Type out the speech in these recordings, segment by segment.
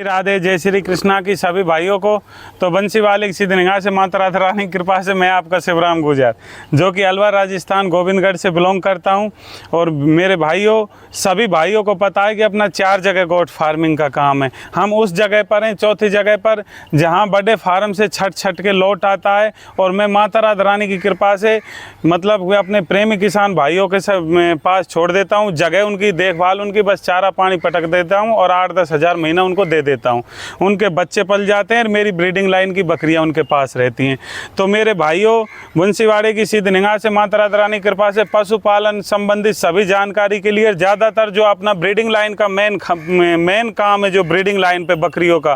राधे, जय श्री कृष्णा की सभी भाइयों को। तो बंसी वाले की सिद्धनिगाह से माता राधा रानी की कृपा से मैं आपका शिवराम गुजर, जो कि अलवर राजस्थान गोविंदगढ़ से बिलोंग करता हूं। और मेरे भाइयों, सभी भाइयों को पता है कि अपना 4 जगह गोट फार्मिंग का काम है। हम उस जगह पर हैं, चौथी जगह पर, जहां बड़े फार्म से छट के लौट आता है। और मैं माता राधा रानी की कृपा से मतलब अपने प्रेमी किसान भाइयों के पास छोड़ देता हूँ। जगह उनकी देखभाल, उनकी बस चारा पानी पटक देता हूँ और 8-10 हज़ार महीना उनको दे देता हूँ। उनके बच्चे पल जाते हैं और मेरी ब्रीडिंग लाइन की बकरियाँ उनके पास रहती हैं। तो मेरे भाइयों, बंसीवाड़े की सिद्धनिगाह से माता राधा रानी की कृपा से पशुपालन संबंधित सभी जानकारी के लिए, ज़्यादातर जो अपना ब्रीडिंग लाइन का मेन काम है, जो ब्रीडिंग लाइन पे बकरियों का,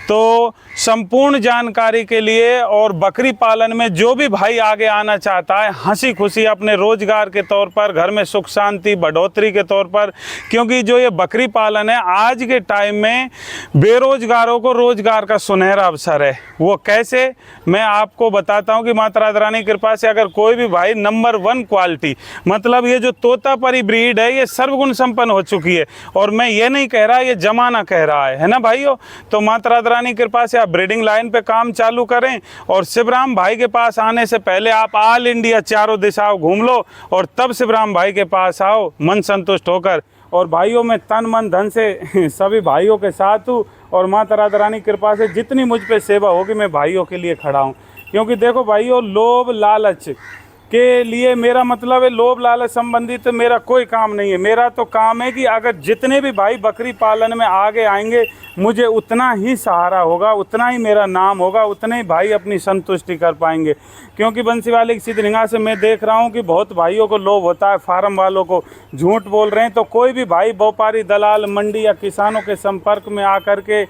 तो संपूर्ण जानकारी के लिए और बकरी पालन में जो भी भाई आगे आना चाहता है, हंसी खुशी अपने रोजगार के तौर पर, घर में सुख शांति बढ़ोतरी के तौर पर, क्योंकि जो ये बकरी पालन है आज के टाइम में बेरोजगारों को रोजगार का सुनहरा अवसर है। वो कैसे, मैं आपको बताता हूँ कि माता राधा रानी की कृपा से अगर कोई भी भाई नंबर 1 क्वालिटी, मतलब ये जो तोतापरी ब्रीड है, ये सर्वगुण संपन्न हो चुकी है। और मैं ये नहीं कह रहा, ये जमाना कह रहा है ना भाइयों। तो माता राधा रानी की कृपा से आप ब्रीडिंग लाइन पे काम चालू करें और शिवराम भाई के पास आने से पहले आप ऑल इंडिया चारों दिशाओं घूम लो और तब शिवराम भाई के पास आओ मन संतुष्ट होकर। और भाइयों, मैं तन मन धन से सभी भाइयों के साथ हूँ और माता राधा रानी की कृपा से जितनी मुझ पे सेवा होगी मैं भाइयों के लिए खड़ा हूँ। क्योंकि देखो भाइयों, लोभ लालच के लिए मेरा मतलब है, लोभ लालच संबंधित तो मेरा कोई काम नहीं है। मेरा तो काम है कि अगर जितने भी भाई बकरी पालन में आगे आएंगे, मुझे उतना ही सहारा होगा, उतना ही मेरा नाम होगा, उतने ही भाई अपनी संतुष्टि कर पाएंगे। क्योंकि बंसी वाले की सिद्धनिगाह से मैं देख रहा हूँ कि बहुत भाइयों को लोभ होता है, फार्म वालों को झूठ बोल रहे हैं। तो कोई भी भाई व्यापारी, दलाल, मंडी या किसानों के संपर्क में आकर के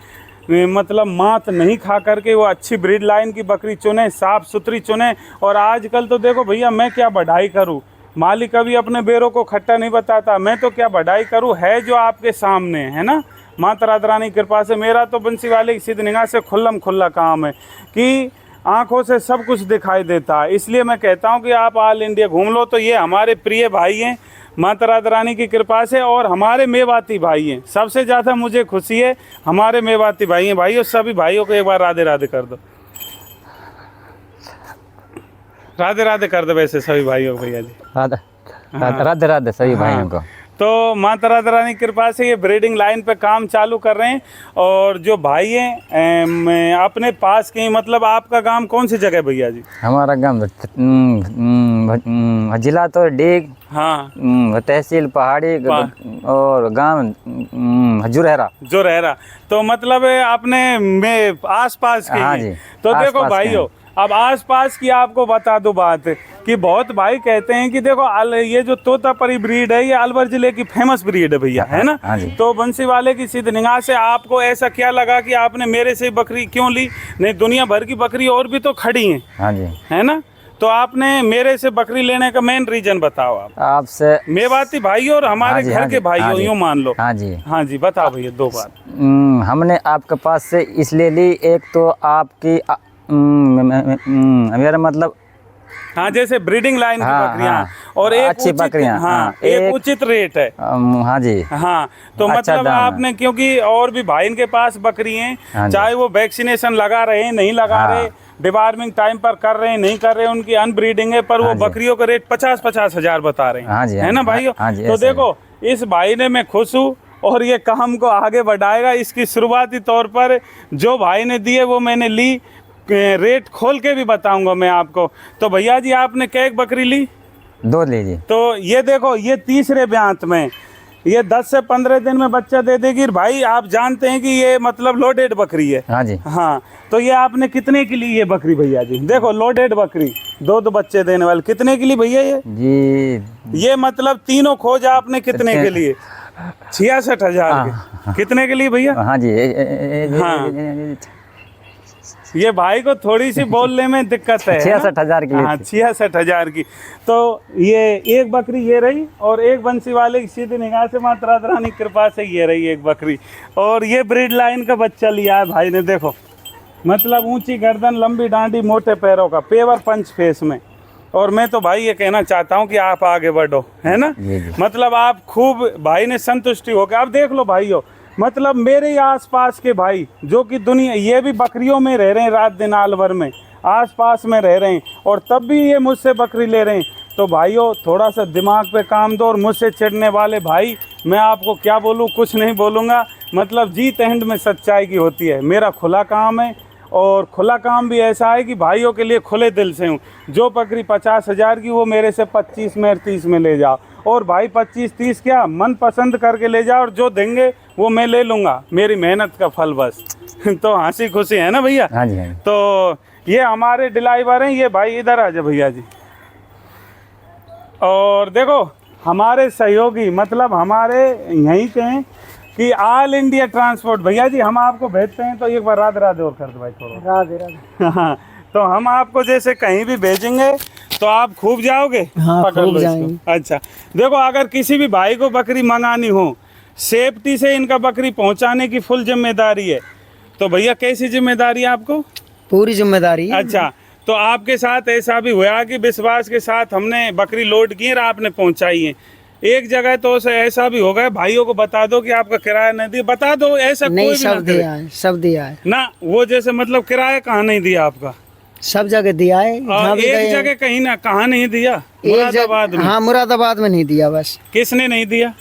मतलब मात नहीं खा करके वो अच्छी ब्रीड लाइन की बकरी चुने, साफ़ सुथरी चुने। और आजकल तो देखो भैया, मैं क्या बढ़ाई करूँ, मालिक कभी अपने बेरों को खट्टा नहीं बताता, मैं तो क्या बढ़ाई करूँ, है जो आपके सामने है ना। माता राधा रानी की कृपा से मेरा तो बंसी वाले की सिद्धनिगाह से खुल्लम खुल्ला काम है कि आँखों से सब कुछ दिखाई देता है। इसलिए मैं कहता हूँ कि आप ऑल इंडिया घूम लो। तो ये हमारे प्रिय भाई हैं माता राधा रानी की कृपा से, और हमारे मेवाती भाई हैं। सबसे ज़्यादा मुझे खुशी है हमारे मेवाती भाई हैं। भाइयों, सभी भाइयों को एक बार राधे राधे कर दो, राधे राधे कर दो वैसे सभी भाइयों को। भैया जी राधे राधे सभी भाइयों को। तो माता राधा रानी की कृपा से ये ब्रीडिंग लाइन पे काम चालू कर रहे हैं। और जो भाई हैं अपने पास के, मतलब आपका गांव कौन सी जगह भैया जी? हमारा गांव जिला तो डेग, हाँ, तहसील पहाड़ी और गांव जोरहरा। तो मतलब अपने में आस पास के। हाँ जी। तो देखो भाइयों, अब आसपास की आपको बता दो बात कि बहुत भाई कहते हैं कि देखो ये जो तोतापरी ब्रीड है, ये अलवर जिले की फेमस ब्रीड है भैया, है ना। हाँ जी। तो बंसी वाले की सिद्धनिगाह से आपको ऐसा क्या लगा कि आपने मेरे से बकरी क्यों ली? नहीं, दुनिया भर की बकरी और भी तो खड़ी हैं, हाँ जी, है ना। तो आपने मेरे से बकरी लेने का मेन रीजन बताओ आप। आपसे मेवाती भाई और हमारे घर के भाई यूँ मान लो। हाँ जी, हाँ जी, बताओ भैया 2 बात। हमने आपके पास से इसलिए ली, एक तो आपकी मेरा मतलब, हाँ, जैसे ब्रीडिंग लाइन की बकरियाँ, हाँ, और एक अच्छी बकरियाँ, हाँ, एक उचित रेट है। हाँ जी, हाँ, तो अच्छा मतलब आपने, क्योंकि और भी भाई इनके पास बकरी हैं, हाँ, चाहे वो वैक्सीनेशन लगा रहे हैं नहीं लगा रहे, डिवार्मिंग टाइम पर कर रहे हैं नहीं कर रहे, उनकी अनब्रीडिंग है, पर वो बकरियों का रेट 50-50 हज़ार बता रहे हैं, हाँ जी, है ना भाइयों। तो देखो, इस भाई ने, मैं खुश हूँ और ये काम को आगे बढ़ाएगा। इसकी शुरुआती तौर पर जो भाई ने दिए वो मैंने ली, रेट खोल के भी बताऊंगा मैं आपको। तो भैया जी, आपने क्या एक बकरी ली? 2 लीजिए। तो ये देखो, ये तीसरे ब्यांत में, ये 10 से 15 दिन में बच्चा दे देगी भाई। आप जानते हैं कि ये मतलब लोडेड बकरी है। हाँ जी। हाँ, तो ये आपने कितने की ली ये बकरी भैया जी? देखो, लोडेड बकरी, 2 बच्चे देने वाले। कितने की ली भैया ये जी? ये मतलब तीनों खोज आपने कितने के लिए? 66,000 के। कितने के लिए भैया? हाँ जी। हाँ, ये भाई को थोड़ी सी बोलने में दिक्कत है। 66,000 की। हाँ, 66,000 की। तो ये एक बकरी ये रही, और एक बंसी वाले की सिद्धनिगाह से माता राधा रानी की कृपा से ये रही एक बकरी। और ये ब्रीड लाइन का बच्चा लिया है भाई ने। देखो, मतलब ऊंची गर्दन, लंबी डांडी, मोटे पैरों का, पेवर पंच फेस में। और मैं तो भाई ये कहना चाहता हूँ कि आप आगे बढ़ो, है ना। मतलब आप खूब भाई ने संतुष्टि होकर, आप देख लो भाइयों, मतलब मेरे ही आसपास के भाई जो कि दुनिया ये भी बकरियों में रह रहे हैं, रात दिन आलवर में आसपास में रह रहे हैं, और तब भी ये मुझसे बकरी ले रहे हैं। तो भाइयों थोड़ा सा दिमाग पे काम दो। और मुझसे चिढ़ने वाले भाई, मैं आपको क्या बोलूँ, कुछ नहीं बोलूँगा। मतलब जीत एंड में सच्चाई की होती है। मेरा खुला काम है, और खुला काम भी ऐसा है कि भाइयों के लिए खुले दिल से हूँ। जो बकरी 50,000 की वो मेरे से 25 में 30 में ले जाओ, और भाई 25-30 क्या मन पसंद करके ले जाओ, और जो देंगे वो मैं ले लूँगा, मेरी मेहनत का फल बस। तो हंसी खुशी है ना भैया। हाँ जी, हाँ जी। तो ये हमारे ड्राइवर हैं, ये भाई इधर आ जाओ भैया जी। और देखो हमारे सहयोगी मतलब हमारे यहीं के हैं कि ऑल इंडिया ट्रांसपोर्ट। भैया जी हम आपको भेजते हैं, तो एक बार राधे राधे और कर दो भाई थोड़ा। राधे राधे। हाँ, तो हम आपको जैसे कहीं भी भेजेंगे तो आप खूब जाओगे। हाँ, पकड़ खूब लो इसको। जाएंगे। अच्छा देखो, अगर किसी भी भाई को बकरी मंगानी हो, सेफ्टी से इनका बकरी पहुंचाने की फुल जिम्मेदारी है। तो भैया कैसी जिम्मेदारी है आपको? पूरी जिम्मेदारी। अच्छा, तो आपके साथ ऐसा भी हुआ कि विश्वास के साथ हमने बकरी लोड की और आपने पहुंचाई है। एक जगह तो ऐसा भी होगा, भाइयों को बता दो कि आपका किराया नहीं दिया, बता दो, ऐसा नहीं, कोई भी ना सब करे। दिया है, सब दिया है ना वो जैसे मतलब किराया कहाँ नहीं दिया आपका? सब जगह दिया है। जहाँ भी एक गए, जगह कहीं ना, कहाँ नहीं दिया? एक मुरादाबाद जगह, में। हाँ मुरादाबाद में नहीं दिया बस। किसने नहीं दिया?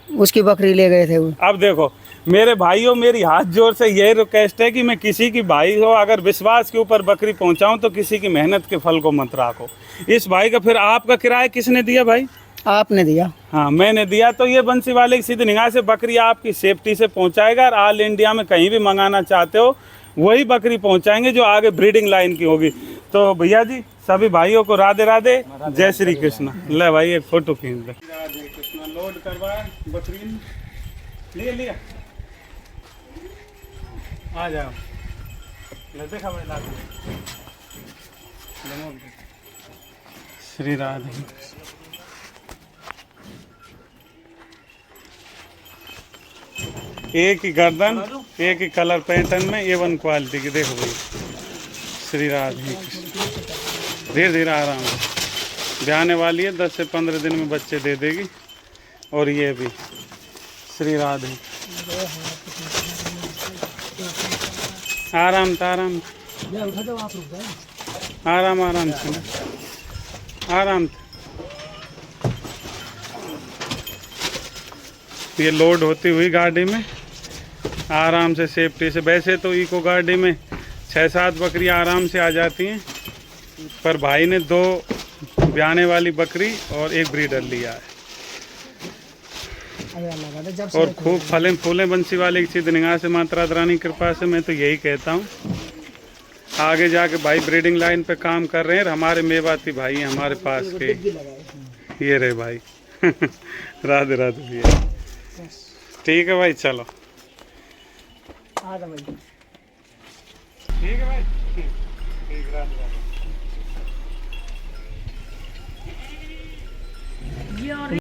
उसकी बकरी ले गए थे वो। अब देखो मेरे भाइयों, मेरी हाथ जोड़ से यही रिक्वेस्ट है कि मैं किसी की भाई हो अगर विश्वास के ऊपर बकरी पहुंचाऊं तो किसी की मेहनत के फल को मत राखो। इस भाई का फिर आपका किराया किसने दिया भाई? आपने दिया। हाँ मैंने दिया। तो ये बंसी वाले की सीधी निगाह से बकरी आपकी सेफ्टी से पहुंचाएगा, और ऑल इंडिया में कहीं भी मंगाना चाहते हो वही बकरी पहुंचाएंगे जो आगे ब्रीडिंग लाइन की होगी। तो भैया जी सभी भाइयों को राधे राधे, जय श्री कृष्ण। ले भाई एक फोटो खींच दे। राधे कृष्ण। लोड करवाया बकरी, ले लिया, आ जाओ। ले देखा भाई, ला दिया। श्री राधे। एक ही गर्दन, एक ही कलर पैटर्न में A1 क्वालिटी की। देखो भाई, श्री राधे। धीरे धीरे आराम से ब्याने वाली है, 10 से 15 दिन में बच्चे दे देगी। और ये भी श्री राधे। आराम से, आराम आराम आराम से, आराम से। ये लोड होती हुई गाड़ी में आराम से सेफ्टी से। वैसे तो इको गाड़ी में 6-7 बकरी आराम से आ जाती हैं, पर भाई ने 2 ब्याने वाली बकरी और 1 ब्रीडर लिया है। और खूब फलें फूलें बंसी वाले की सीधी निगाह से, माता रानी की कृपा से। मैं तो यही कहता हूँ आगे जाके भाई ब्रीडिंग लाइन पे काम कर रहे हैं। हमारे मेवाती भाई हैं हमारे पास के, ये रहे भाई। राधे राधे भैया। ठीक है भाई, चलो ठीक है भाई, ठीक राधे राधे।